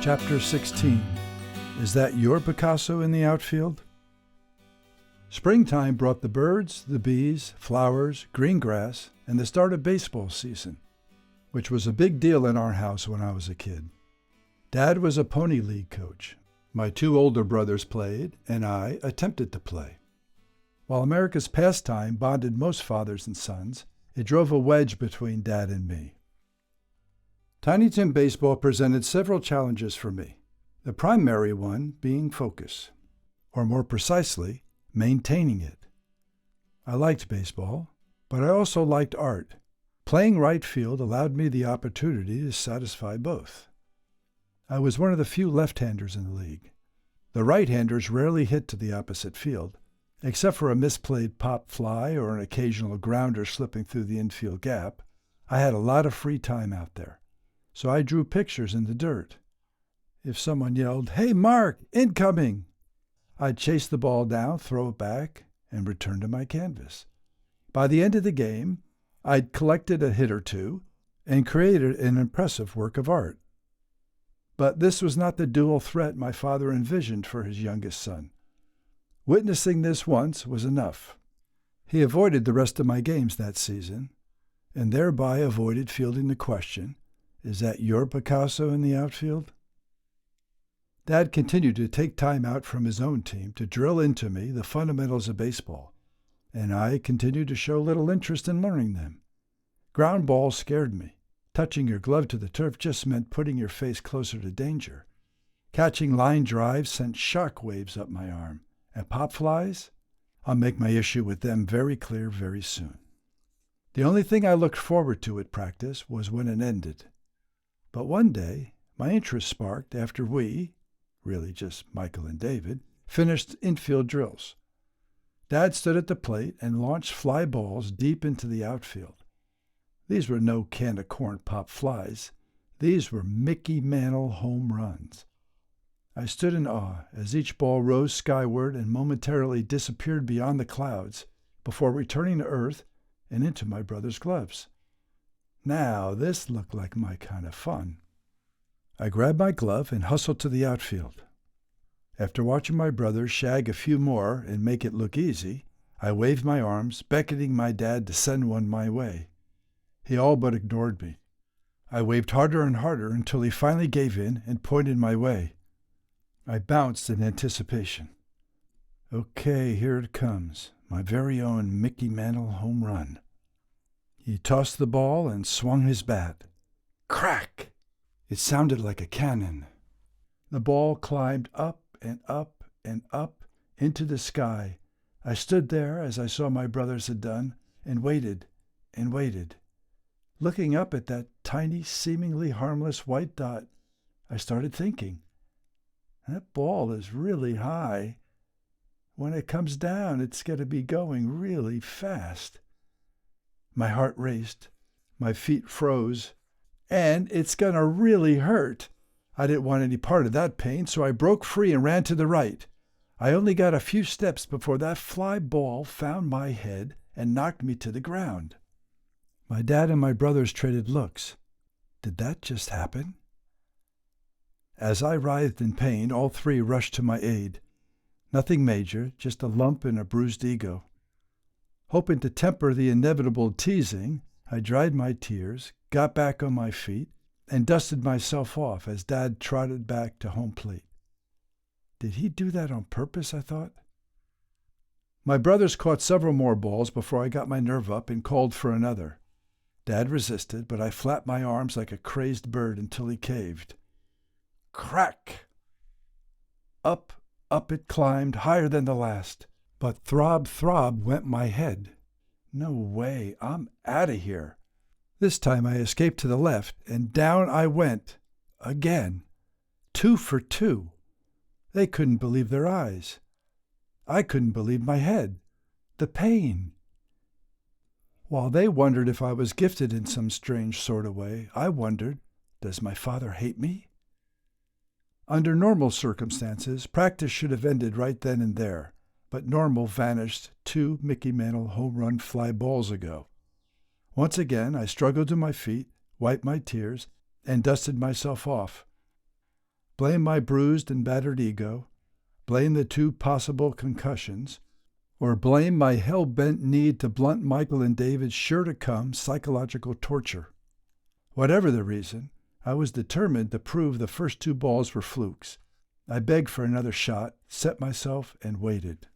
Chapter 16. Is that your Picasso in the outfield? Springtime brought the birds, the bees, flowers, green grass, and the start of baseball season, which was a big deal in our house when I was a kid. Dad was a pony league coach. My two older brothers played, and I attempted to play. While America's pastime bonded most fathers and sons, it drove a wedge between Dad and me. Tiny Tim baseball presented several challenges for me, the primary one being focus, or more precisely, maintaining it. I liked baseball, but I also liked art. Playing right field allowed me the opportunity to satisfy both. I was one of the few left-handers in the league. The right-handers rarely hit to the opposite field, except for a misplayed pop fly or an occasional grounder slipping through the infield gap. I had a lot of free time out there, so I drew pictures in the dirt. If someone yelled, "Hey, Mark, incoming!" I'd chase the ball down, throw it back, and return to my canvas. By the end of the game, I'd collected a hit or two and created an impressive work of art. But this was not the dual threat my father envisioned for his youngest son. Witnessing this once was enough. He avoided the rest of my games that season, and thereby avoided fielding the question, "Is that your Picasso in the outfield?" Dad continued to take time out from his own team to drill into me the fundamentals of baseball, and I continued to show little interest in learning them. Ground balls scared me. Touching your glove to the turf just meant putting your face closer to danger. Catching line drives sent shock waves up my arm. And pop flies? I'll make my issue with them very clear very soon. The only thing I looked forward to at practice was when it ended. But one day, my interest sparked after we, really just Michael and David, finished infield drills. Dad stood at the plate and launched fly balls deep into the outfield. These were no can of corn pop flies. These were Mickey Mantle home runs. I stood in awe as each ball rose skyward and momentarily disappeared beyond the clouds before returning to earth and into my brother's gloves. Now this looked like my kind of fun. I grabbed my glove and hustled to the outfield. After watching my brother shag a few more and make it look easy, I waved my arms, beckoning my dad to send one my way. He all but ignored me. I waved harder and harder until he finally gave in and pointed my way. I bounced in anticipation. Okay, here it comes, my very own Mickey Mantle home run. He tossed the ball and swung his bat. Crack! It sounded like a cannon. The ball climbed up and up and up into the sky. I stood there, as I saw my brothers had done, and waited and waited. Looking up at that tiny, seemingly harmless white dot, I started thinking, that ball is really high. When it comes down, it's going to be going really fast. My heart raced, my feet froze, and it's going to really hurt. I didn't want any part of that pain, so I broke free and ran to the right. I only got a few steps before that fly ball found my head and knocked me to the ground. My dad and my brothers traded looks. Did that just happen? As I writhed in pain, all three rushed to my aid. Nothing major, just a lump and a bruised ego. Hoping to temper the inevitable teasing, I dried my tears, got back on my feet, and dusted myself off as Dad trotted back to home plate. Did he do that on purpose, I thought? My brothers caught several more balls before I got my nerve up and called for another. Dad resisted, but I flapped my arms like a crazed bird until he caved. Crack! Up it climbed, higher than the last. But throb went my head. No way, I'm out of here. This time I escaped to the left, and down I went. Again. 2 for 2. They couldn't believe their eyes. I couldn't believe my head. The pain. While they wondered if I was gifted in some strange sort of way, I wondered, does my father hate me? Under normal circumstances, practice should have ended right then and there, but normal vanished 2 Mickey Mantle home run fly balls ago. Once again, I struggled to my feet, wiped my tears, and dusted myself off. blame my bruised and battered ego, blame the 2 possible concussions, or blame my hell-bent need to blunt Michael and David's sure-to-come psychological torture. Whatever the reason, I was determined to prove the first 2 balls were flukes. I begged for another shot, set myself, and waited.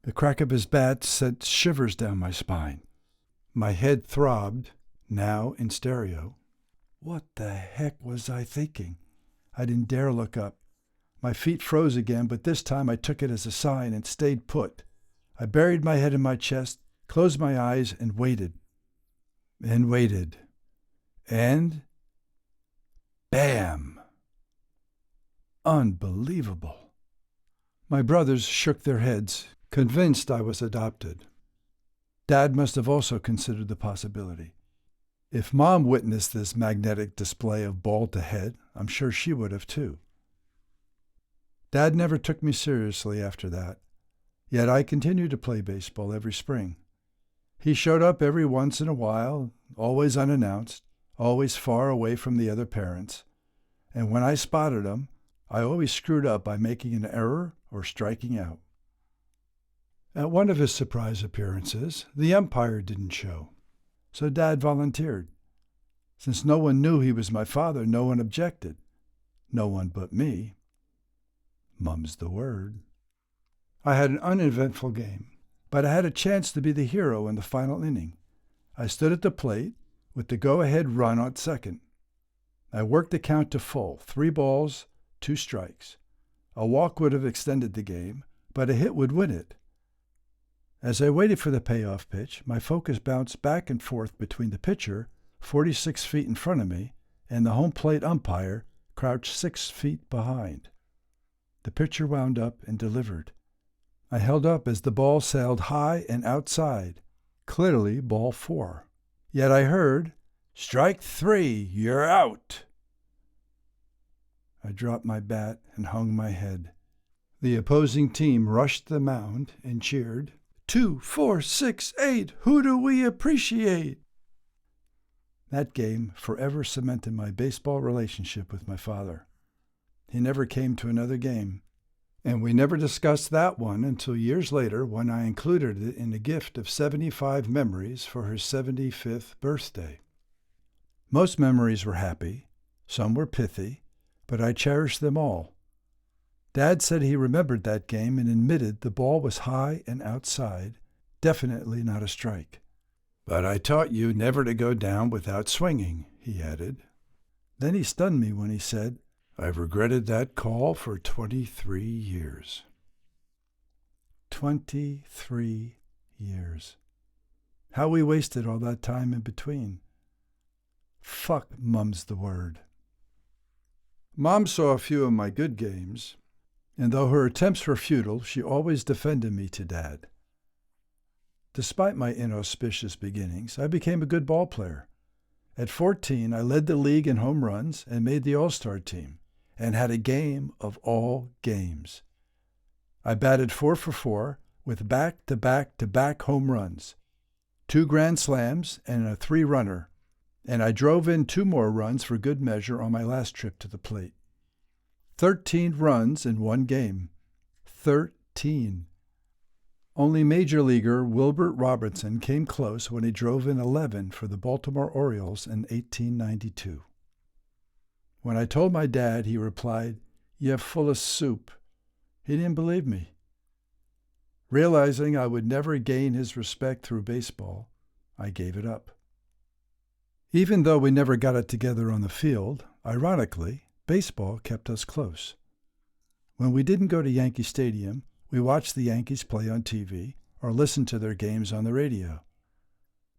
The crack of his bat sent shivers down my spine. My head throbbed, now in stereo. What the heck was I thinking? I didn't dare look up. My feet froze again, but this time I took it as a sign and stayed put. I buried my head in my chest, closed my eyes, and waited. And waited. And bam! Unbelievable. My brothers shook their heads, convinced I was adopted. Dad must have also considered the possibility. If Mom witnessed this magnetic display of ball to head, I'm sure she would have too. Dad never took me seriously after that, yet I continued to play baseball every spring. He showed up every once in a while, always unannounced, always far away from the other parents, and when I spotted him, I always screwed up by making an error or striking out. At one of his surprise appearances, the umpire didn't show, so Dad volunteered. Since no one knew he was my father, no one objected. No one but me. Mum's the word. I had an uneventful game, but I had a chance to be the hero in the final inning. I stood at the plate with the go-ahead run on second. I worked the count to full, 3 balls, 2 strikes. A walk would have extended the game, but a hit would win it. As I waited for the payoff pitch, my focus bounced back and forth between the pitcher, 46 feet in front of me, and the home plate umpire, crouched 6 feet behind. The pitcher wound up and delivered. I held up as the ball sailed high and outside, clearly ball 4. Yet I heard, "Strike 3, you're out." I dropped my bat and hung my head. The opposing team rushed the mound and cheered, 2, 4, 6, 8, who do we appreciate? That game forever cemented my baseball relationship with my father. He never came to another game, and we never discussed that one until years later when I included it in a gift of 75 memories for his 75th birthday. Most memories were happy, some were pithy, but I cherished them all. Dad said he remembered that game and admitted the ball was high and outside, definitely not a strike. "But I taught you never to go down without swinging," he added. Then he stunned me when he said, "I've regretted that call for 23 years. 23 years. How we wasted all that time in between. Fuck, Mum's the word. Mom saw a few of my good games, and though her attempts were futile, she always defended me to Dad. Despite my inauspicious beginnings, I became a good ball player. At 14, I led the league in home runs and made the All-Star team, and had a game of all games. I batted 4 for 4 with back-to-back-to-back home runs, 2 grand slams and a 3-runner, and I drove in 2 more runs for good measure on my last trip to the plate. 13 runs in one game. 13. Only Major Leaguer Wilbert Robertson came close when he drove in 11 for the Baltimore Orioles in 1892. When I told my dad, he replied, "You're full of soup." He didn't believe me. Realizing I would never gain his respect through baseball, I gave it up. Even though we never got it together on the field, ironically, baseball kept us close. When we didn't go to Yankee Stadium, we watched the Yankees play on TV or listened to their games on the radio.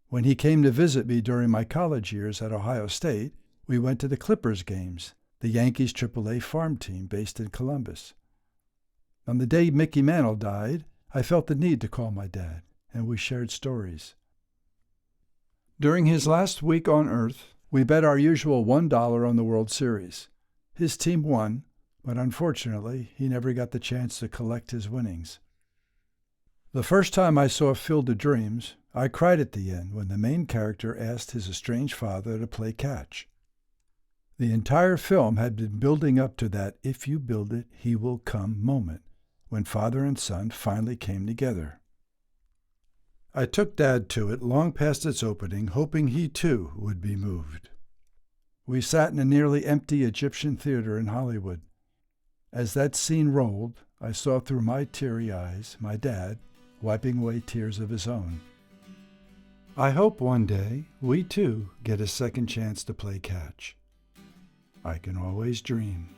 When he came to visit me during my college years at Ohio State, we went to the Clippers games, the Yankees AAA farm team based in Columbus. On the day Mickey Mantle died, I felt the need to call my dad, and we shared stories. During his last week on Earth, we bet our usual $1 on the World Series. His team won, but unfortunately, he never got the chance to collect his winnings. The first time I saw Field of Dreams, I cried at the end when the main character asked his estranged father to play catch. The entire film had been building up to that "if you build it, he will come" moment, when father and son finally came together. I took Dad to it long past its opening, hoping he too would be moved. We sat in a nearly empty Egyptian theater in Hollywood. As that scene rolled, I saw through my teary eyes my dad wiping away tears of his own. I hope one day we too get a second chance to play catch. I can always dream.